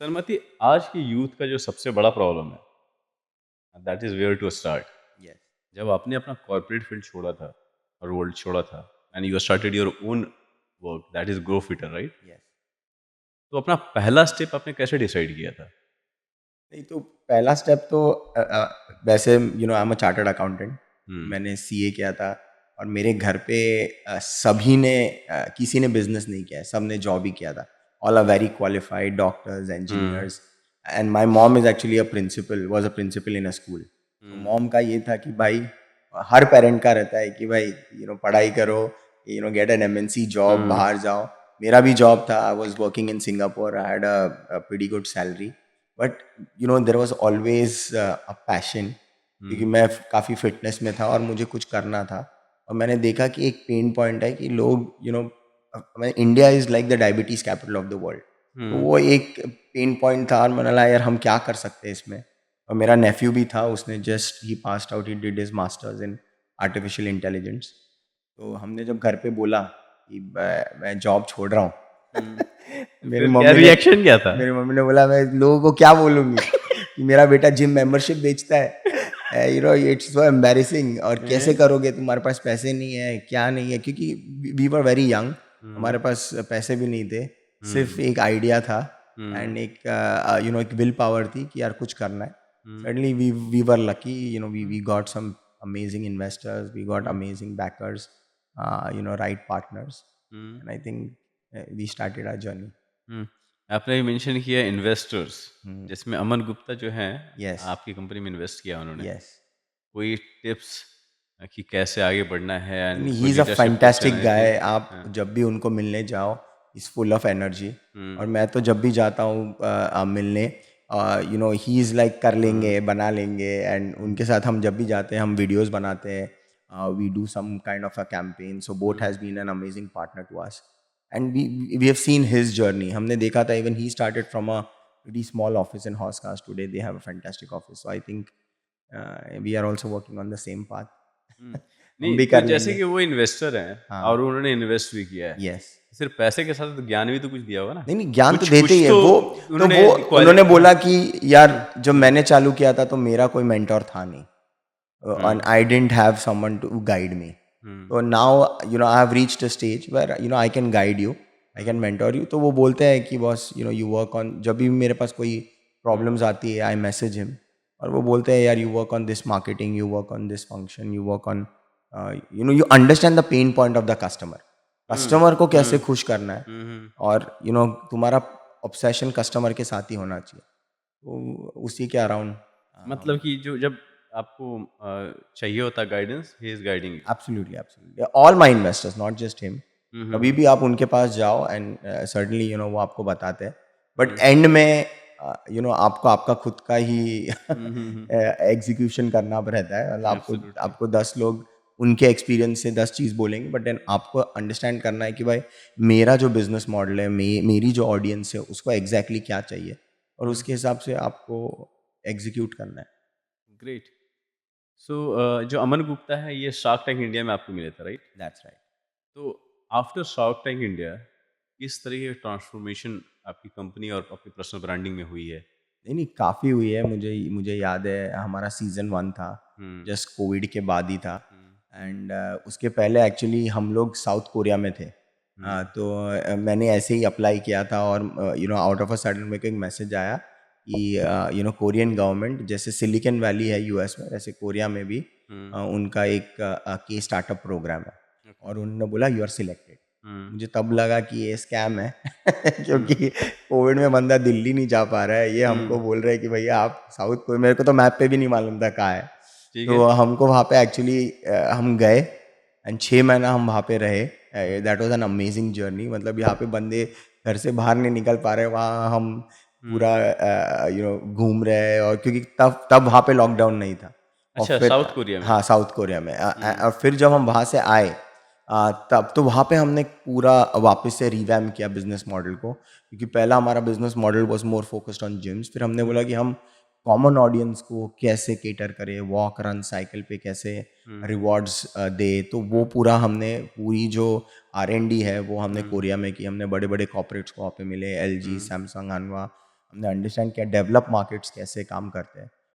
सरमती, आज की यूथ का जो सबसे बड़ा प्रॉब्लम है, that is where to start. Yes, जब आपने अपना कॉर्पोरेट फील्ड छोड़ा था और वर्ल्ड छोड़ा था and you started your own work, that is grow fitter, right? yes. तो अपना पहला स्टेप आपने कैसे डिसाइड किया था? नहीं तो पहला स्टेप तो वैसे I am a chartered accountant. Hmm. मैंने सीए किया था और मेरे घर पे सभी ने किसी ने बिजनेस नहीं किया है, सब ने जॉब ही किया था। All are very qualified doctors, hmm. Engineers. And my mom is actually a principal, was a principal in a school. तो हम्म। मॉम का ये था कि भाई, हर पेरेंट का रहता है कि भाई पढ़ाई करो, गेट एन एमएनसी जॉब, हम्म। बाहर जाओ। मेरा भी जॉब था, I was working in Singapore, I had a pretty good salary. But there was always a passion, क्योंकि हम्म। मैं काफ़ी फिटनेस में था और मुझे कुछ करना था। और मैंने देखा कि एक पेन पॉइंट है कि लोग India is like the diabetes capital of the world. तो हम्म। वो एक पेन पॉइंट था और मैंने लगा यार हम क्या कर सकते हैं इसमें। और मेरा नेफ्यू भी था, उसने just he passed out, he did his masters in artificial intelligence. तो हमने जब घर पे बोला कि मैं जॉब छोड़ रहा हूँ, मेरी फिर क्या मम्मी ने रिएक्शन क्या था? मेरी मम्मी ने बोला मैं लोगों को क्या बोलूँगी कि मेरा बेटा जिम मेंबरशिप बेचता है। It's so embarrassing. और कैसे हैं? करोगे, तुम्हारे पास पैसे नहीं है, क्या नहीं है, क्योंकि वी वर वेरी यंग, हम्म। हमारे पास पैसे भी नहीं थे। सिर्फ हम्म। एक आइडिया था हम्म। एंड एक एक विल पावर थी कि यार कुछ करना है। Hmm. Suddenly we were lucky, hmm. We got some amazing investors, we got hmm. amazing backers, right partners, hmm. and I think we started our journey. Hmm. आपने मेंशन किया इन्वेस्टर्स, Hmm. जिसमें अमन गुप्ता जो हैं, Yes, आपकी company में invest किया उन्होंने। yes. कोई टिप्स कि कैसे आगे बढ़ना है एंड ही कोई is a leadership tips and fantastic anything? Guy. आप हाँ। जब भी उनको मिलने जाओ, इज़ फुल ऑफ एनर्जी। और हम्म। मैं तो जब भी जाता हूँ मिलने, ही इज़ लाइक कर हम्म। लेंगे, बना लेंगे। एंड उनके साथ हम जब भी जाते हैं हम वीडियोस बनाते हैं, we do some kind of a campaign. So boat has been an amazing partner to us and we have seen his journey. हमने देखा था, even he started from a very small office in हॉर्सकास्ट, today they have a fantastic office. So I think we are also working on the same hmm. Path. हम नहीं, भी तो कर जैसे लेंगे। कि वो इन्वेस्टर हैं हाँ। और उन्होंने इन्वेस्ट भी किया है, यस। सिर्फ पैसे के साथ तो ज्ञान भी तो कुछ दिया होगा ना? नहीं नहीं, ज्ञान तो कुछ देते ही कुछ है तो वो। तो उन्होंने वो उन्होंने क्वालिटी। हाँ। बोला कि यार, हम्म। जब हम्म। मैंने चालू किया था तो मेरा कोई मेंटोर था नहीं, and hmm. I didn't have someone to guide me. Hmm. तो now I have reached a stage where I can guide you, I can hmm. Mentor you. तो वो बोलते हैं कि बॉस, यू वर्क ऑन, जब भी मेरे पास कोई हम्म। प्रॉब्लम्स आती है आई मैसेज हिम, और वो बोलते हैं यार you work on this marketing, you work on this function, you work on, you understand the pain point of the customer. Hmm. Customer को कैसे हम्म। खुश करना है, हम्म। और तुम्हारा ऑब्सेशन कस्टमर के साथ ही होना चाहिए। तो उसी के अराउंड। मतलब कि जो जब आपको चाहिए होता guidance, he is guiding you. Absolutely, absolutely, all my investors, not just him. Hmm. कभी हम्म। भी आप उनके पास जाओ एंड सर्टनली वो आपको बताते हैं। But hmm. एंड में आपको आपका खुद का ही हम्म। एग्जीक्यूशन करना रहता है। मतलब आपको एब्सोल्युटली। आपको 10 लोग उनके एक्सपीरियंस से 10 चीज़ बोलेंगे, बट देन आपको अंडरस्टैंड करना है कि भाई मेरा जो बिजनेस मॉडल है, मेरी जो ऑडियंस है, उसको एग्जैक्टली क्या चाहिए, और हम्म। उसके हिसाब से आपको एग्जीक्यूट करना है। ग्रेट। सो जो अमन गुप्ता है, ये शार्क टैंक इंडिया में आपको मिले थे, राइट? That's right. तो आफ्टर शार्क टैंक इंडिया, किस तरह की ट्रांसफॉर्मेशन आपकी कंपनी और आपकी पर्सनल ब्रांडिंग में हुई है? नहीं नहीं, काफ़ी हुई है। मुझे मुझे याद है हमारा सीज़न 1 था, हम्म। जस्ट कोविड के बाद ही था। हम्म। एंड उसके पहले एक्चुअली हम लोग साउथ कोरिया में थे। हम्म। तो मैंने ऐसे ही अप्लाई किया था, और आउट ऑफ अ सडन मेरे को एक मैसेज आया कि कोरियन गवर्नमेंट, जैसे सिलिकॉन वैली है यूएस में, वैसे कोरिया में भी हम्म। उनका एक के स्टार्टअप प्रोग्राम है, ओके। और उन्होंने बोला यू आर सिलेक्टेड। हम्म। मुझे तब लगा कि ये स्कैम है हम्म। क्योंकि कोविड में बंदा दिल्ली नहीं जा पा रहा है, ये हमको हम्म। बोल रहे हैं कि भैया आप साउथ कोरिया, मेरे को तो मैप पे भी नहीं मालूम था कहाँ है। ठीक है। तो हमको वहाँ पे एक्चुअली हम गए एंड 6 महीना हम वहाँ पे रहे। That was an amazing journey. मतलब यहाँ पे बंदे घर से बाहर नहीं निकल पा रहे, वहाँ हम हम्म। पूरा घूम रहे हैं। और क्योंकि तब तब वहाँ पे लॉकडाउन नहीं था। और अच्छा, फिर साउथ कोरिया में। हाँ, साउथ कोरिया में। हम्म। और फिर जब हम वहाँ से आए, तब तो वहाँ पे हमने पूरा वापस से रिवैम्प किया बिजनेस मॉडल को, क्योंकि पहला हमारा business model was more focused on gyms. फिर हमने बोला हम्म। कि हम कॉमन ऑडियंस को कैसे केटर करें, वॉक रन साइकिल पे कैसे हम्म। रिवॉर्ड्स दे। तो वो हम्म। पूरा हमने, पूरी जो R&D है वो हमने हम्म। कोरिया में की। हमने बड़े बड़े कॉर्पोरेट्स को वहाँ पे मिले, LG, हम्म। सैमसंग, हनवा, हमने अंडरस्टैंड किया डेवलप मार्केट्स कैसे काम करते हैं